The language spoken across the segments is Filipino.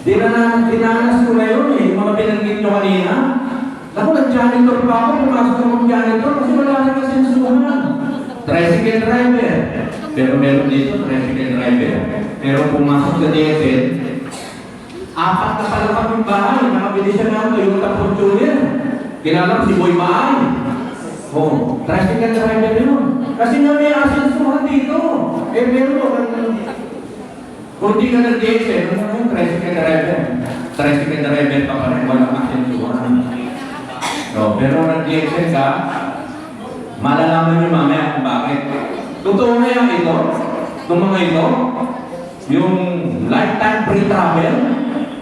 Dinanas ko na yun eh, yung mga binanggit nyo kanina. Ako, nag-janitor pa ako, pumasok ako mag-janitor kasi wala na kasensuhan. Tricycle driver. Pero meron dito, tricycle driver. Pero pumasok sa DSL, 4 na pala kami bahay, nakabili siya ng Toyota Fortuner. Kilala ko si Boy Maay. Oh, tricycle driver yun. Kasi nga may asensuhan dito. Eh, meron kung di ka nag-DSL, ano yung tricycle driver? Tricycle driver pa pa rin, walang asensuhan. So, pero nag-DSL ka, malalaman nyo mamaya kung bakit. Totoo na yung ito, itong mga ito, yung lifetime free travel.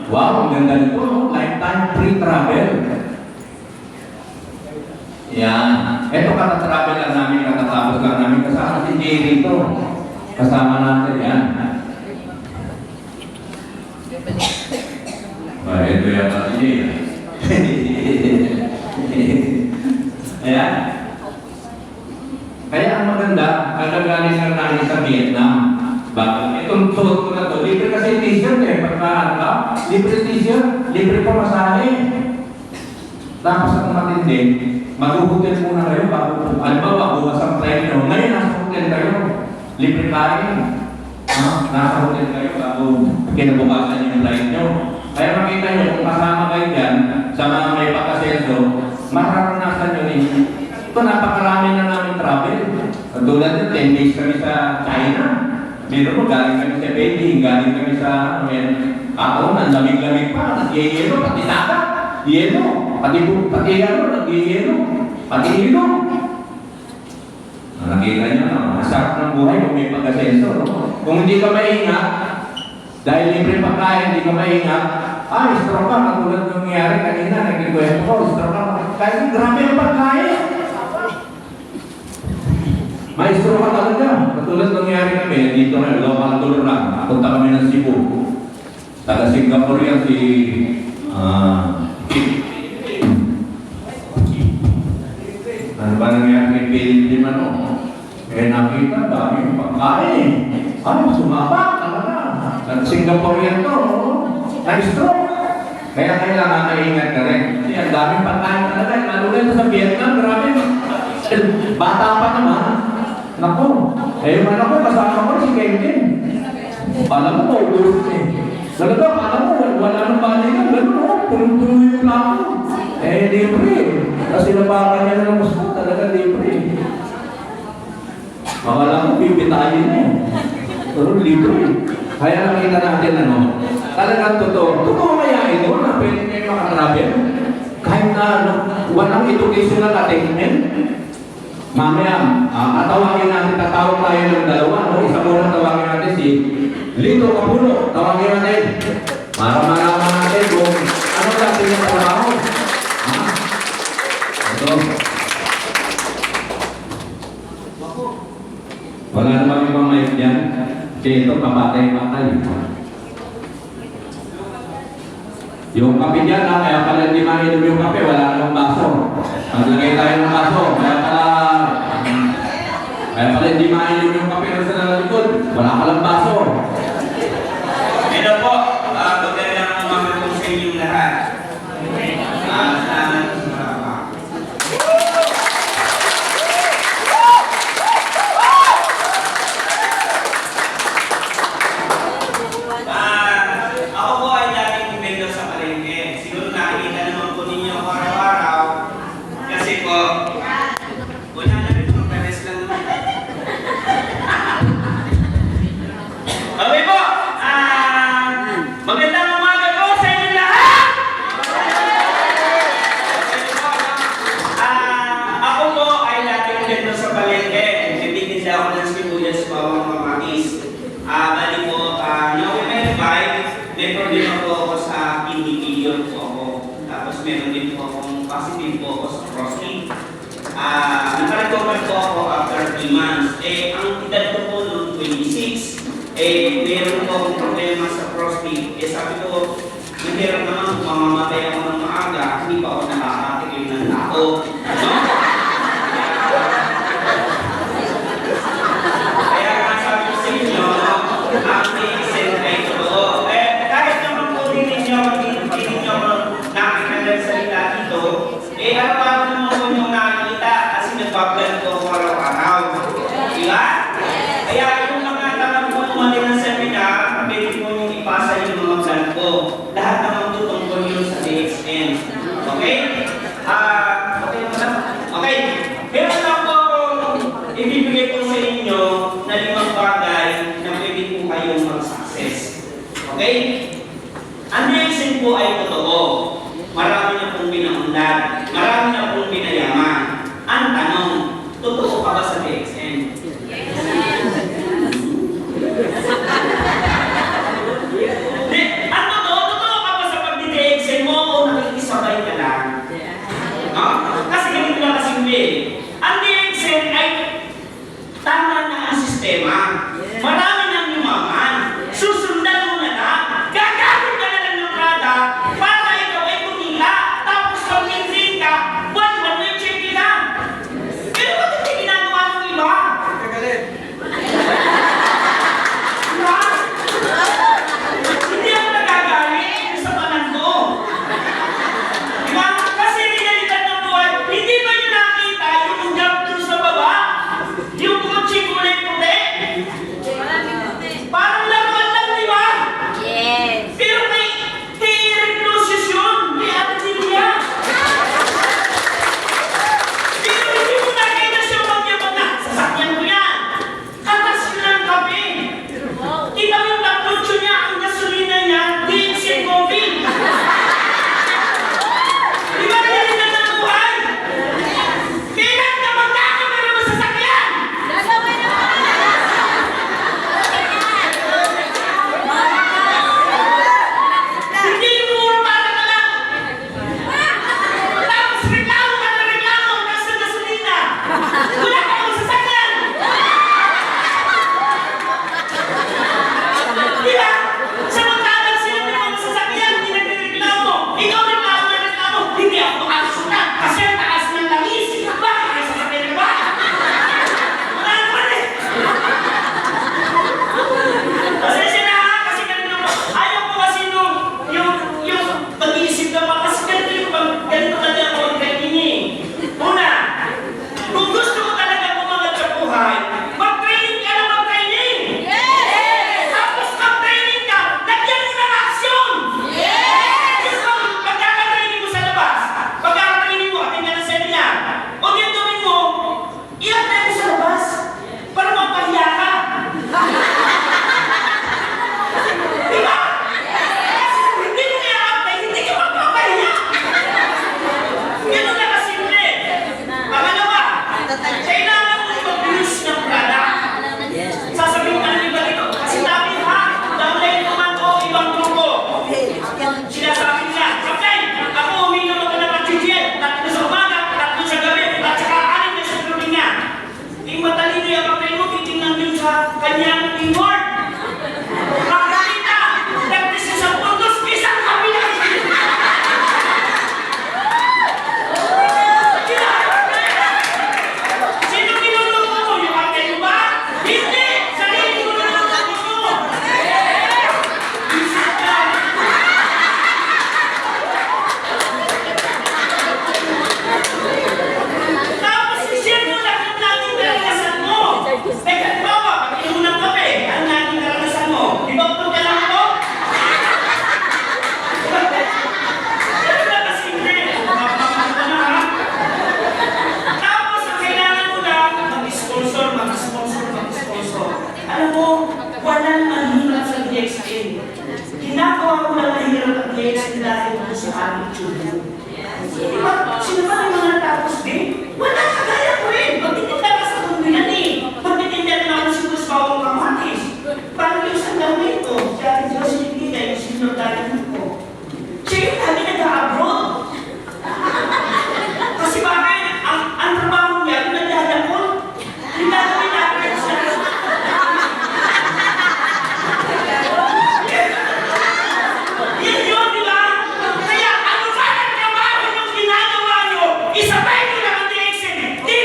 Wow, ang ganda nito, no? Lifetime free travel. Yan. Ito katatravel lang namin, katatapos lang namin. Kasama si Jerry ito. Kasama natin yan. Ito yan si Jerry. Ayan. Kaya ang maganda, kagagaling na namin sa Vietnam. Bakit? Itong suot ko na ito, libre kasi t-shirt eh. Pagkaan ka, libre t-shirt, libre pa masahe. Tapos ang matindi, mag-hotel muna kayo bago, halimbawa, bukas ang flight nyo. Ngayon, nasa hotel kayo. Libre kain. Nasa hotel kayo bago kinabukasan yung flight nyo. Kaya makita nyo, kung kasama kayo dyan, sa mga may pagkasenso, mararanasan nyo rin. Ito, napakarami na namin travel. Tulad ng 10 days kami sa China. Meron mo, galing kami sa Beijing, galing kami sa, ako, lamig-lamig pa, nag-yelo, pati dagat, yelo, pati nag-yelo, pati ilong. Nakita nyo, masarap ng buhay kung may pagkasenso. No? Kung hindi ka maingat, dahil libre pagkain, hindi ka maingat, stroke ka, katulad ng nangyari kanina, nag-request ko, stroke ka, kahit grabe ang pagkain. Maestro ka talaga. Katulad nangyari kami, dito na, local tour lang. Punta kami ng Cebu. Taga Singapore yan si... ano ba nangyari kay Philip ano? Eh nakita, dami pagkain. Sumaba talaga. Taga Singapore yan to. Maestro. Kaya kailangan maingat ka rin. Kasi ang daming pagkain talaga. Lalo na sa Vietnam, grabe. Bata pa naman. Naku, yung anak ko, kasama ko si Kenken. Alam mo, maubos eh. Talaga, alam mo, wala nang balikan. Gano'n, punong-puno yung plato. Libre. Kasi nabakan niya na ng musko, talaga libre. Makala mo, bibitayin na eh. Pero libre. Kaya nakita natin, talagang totoo. Totoo kaya ito na pwede kayo makatravel. Kahit na walang educational attainment. Mamaya, tatawagin natin, tatawag tayo ng dalawa, no? Isa muna tawagin natin si Lito Capulo. Tawagin natin. Para malaman natin kung ano natin yung trabaho. Ito. Wala naman ibang mic dyan. Kasi ito, papatay-patay. Yung kape dyan, kaya pala hindi mainom yung kape, wala namang baso. Maglagay tayo ng baso, kaya pala hindi mainom yung kape na sa likod, wala palang baso. Ito po, maganda ng mga po sa inyong lahat. Positive po ako sa CrossFit. Nakarecover po ako after 3 months. Ang edad ko po noong 26, meron po akong problema sa CrossFit. Sabi ko, mahirap naman kung mamamatay ako ng maaga, hindi pa ako nakakatikim ng tao. No? Kaya nga sabi ko sa inyo, ang isend ay totoo. Kahit naman po din Di ba? Kaya yung mga tamang po tumali ng seminar, pwede po yung ipasa yung mga plan ko. Lahat naman tutungkol yun sa DXN. Okay? Okay mo na? Okay. Meron na po akong ibibigay ko sa inyo na 5 bagay na pwede po kayong mag-success. Okay? Ang DXN po ay totoo. Marami na pong pinaunlad. Marami na pong pinayaman. Ang tanong, totoo ka ba sa DXN? Ang totoo ka ba sa pag-DXN mo o nakikisabay ka lang? No? Kasi ganito lang kasi hindi. Ang DXN ay tama na ang sistema. Marami nang yumaman. Susundan mo na lang. Gagamit ka na lang ng product para ikaw ay kumita. Tapos pag minsin ka, buwan-buwan mo yung check nila. Pero bakit hindi ginagawa ng iba? Kagalit. Diba? Hindi ako nagagalit sa panan ko. Diba? Kasi realidad ng buhay, hindi ba nyo nakita yung gap dun sa baba? Yung kotse kulay puti? Parang laruan lang, di ba? Yes. Pero may reclusus yun. May atinilya. Pero hindi mo nakita siya magyabang na. Sasakyan mo yan. Katas yun ang kape. Kita mo yung takotso niya, ang gasolina niya, DXN coffee. Di ba realidad ng buhay? Kailan ka magkakamera mo sa sasakyan? Gagawin naman! Hindi yung puro para ka lang. Tapos reklamo ka na reklamo kasi gasolina. Wala ka ng sasakyan. Di ba? Samantalang sila may mga sasakyan, hindi nagreklamo. Ikaw reklamo na reklamo. Hindi ako makasulat kasi ang taas ng langis. Bakit may sasakyan ka ba? Wala naman eh. Pasensya na ha, kasi ganito po. Ayaw ko kasi yung pag-iisip na pa, kasi ganito talaga ako ang kainin. Una, kung gusto mo talaga umangat sa buhay, mag-training ka na mag-training. Yes! Tapos mag-training ka, lagyan mo ng aksyon. Yes! Yung pagkaka-training mo sa labas, pagkaka-training mo, ating ka ng seminar, o yung gawin mo, i-apply mo sa labas para mapahiya ka. Di ba? Hindi mo i-apply, hindi ka mapapahiya. Ganun na kasimple. Pangalawa, kailangan mo mag-use ng product. Sasabihin ka ng iba dito, kasi namin ha, downline naman o ibang grupo. Sinasabi nila, okay, ako uminom ako ng pag-GGL, 3 sa umaga, 3 sa gabi, at saka 6 na sa gabi niya. Yung matalino yung kapatid mo, titingnan yun sa kanyang reward. Makakita, nagpisa sa puntos, isang kabilang. Sino niluluto mo? Yung kapatid mo ba? Hindi! Sarili mo niluluto mo! Isip ka! Tapos i-share mo lang yung naging karanasan mo. Teka, bawa, pag mo ng kape, ang naging karanasan mo. Di ba utong ka lang ako? Ano na kasi hindi? Mapapagod ka na ha? Tapos ang kailangan mo lang, mag-sponsor, mag-sponsor, mag-sponsor. Alam mo, walang mahirap sa DXN. Ginagawa ko lang mahirap ang DXN dahil mo sa aming tubo. Diba? Sino ba yung mga natapos din? Wala kagaya ko eh! Magtitinda ka sa mundo yan eh! Magtitinda rin ako sa gusto akong kamatis. Parang yung sa gawin ko, si Ate Jocelyn Gita, yung sinunod dati ko. Siya yung dami nag-abroad. Kasi bakit? Ang trabaho niya, yung nagdadakot. Yung gagawin natin sa yan yun, di ba? Kaya ano ba ang trabaho yung ginagawa nyo? Isabay nyo lang ang DXN. Di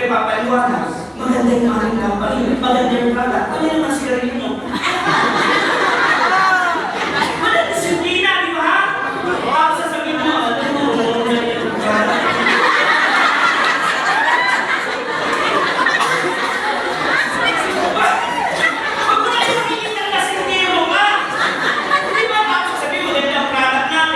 papaliwanag, maganda yung aming company, maganda yung product,